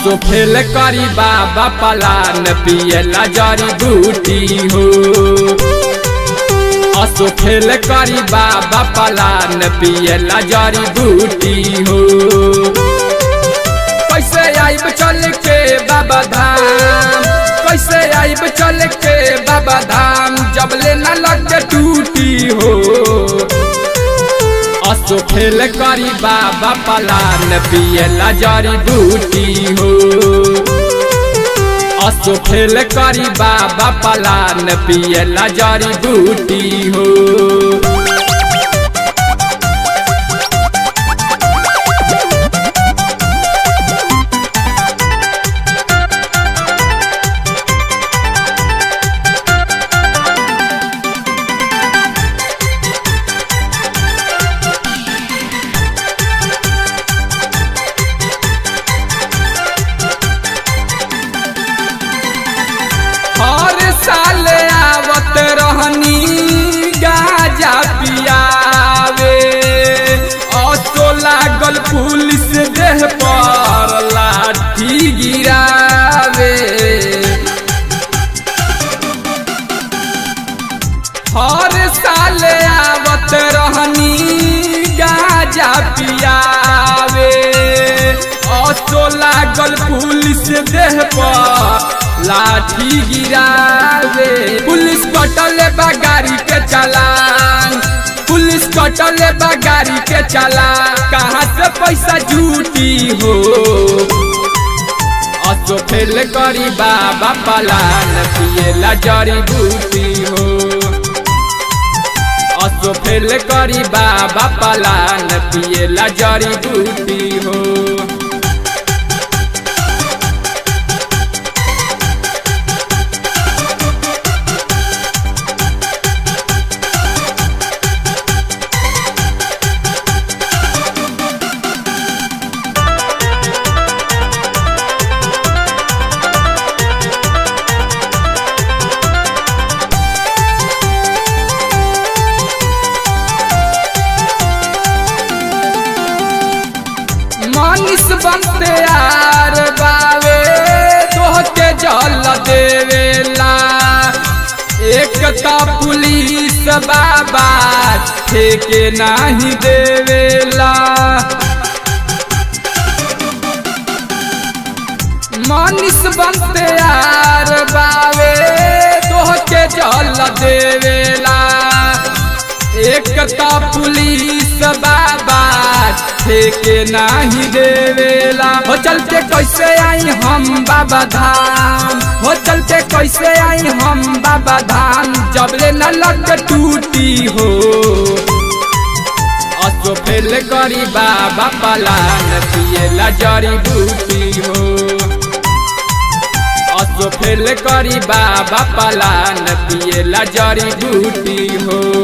असो फेल करी बाबा पलान पियला जड़ी बूटी हो। असो फेल करी बाबा पलान पियला जड़ी बूटी हो। कैसे आइब चल के बाबा धाम, कैसे आइब चल के बाबा धाम, जब ले न लग टूटी हो। असो फेल करी बाबा पलान पियला जड़ी बूटी हो। असो फेल करी बाबा पलान पियला जड़ी बूटी हो। हर साल आवत रहनी गाजा पियावे, असो लागल पुलिस देह पर लाठी गिरावे। हर साल आवत रहनी गाजा पियावे, असो लागल पुलिस देह पर लाठी गिरावे। पुलिस कटले बा गाड़ी के चालान, पुलिस कटले बा गाड़ी के चालान, कहाँ से पैसा झूठी हो। असो फेल करी बाबा पलान पियला जड़ी बूटी हो। असो फेल करी बाबा पलान पियला जड़ी बूटी हो। मनीष बनते यार बावे तोह के जल देवेला, एक ता पुलिस बाबा ठेके नहीं देवेला। मनीष बनते यार बावे तोह के जल देवेला, एक ता पुलिस बाबा ठेके नहीं देवेला। हो चल के कैसे आई हम बाबा धाम, हो चल के कैसे आई हम बाबा धाम, जब ले न लग टूटी हो। असो फेल करी बाबा पलान पियला जड़ी बूटी हो। असो फेल करी बाबा पलान पियला जड़ी बूटी हो।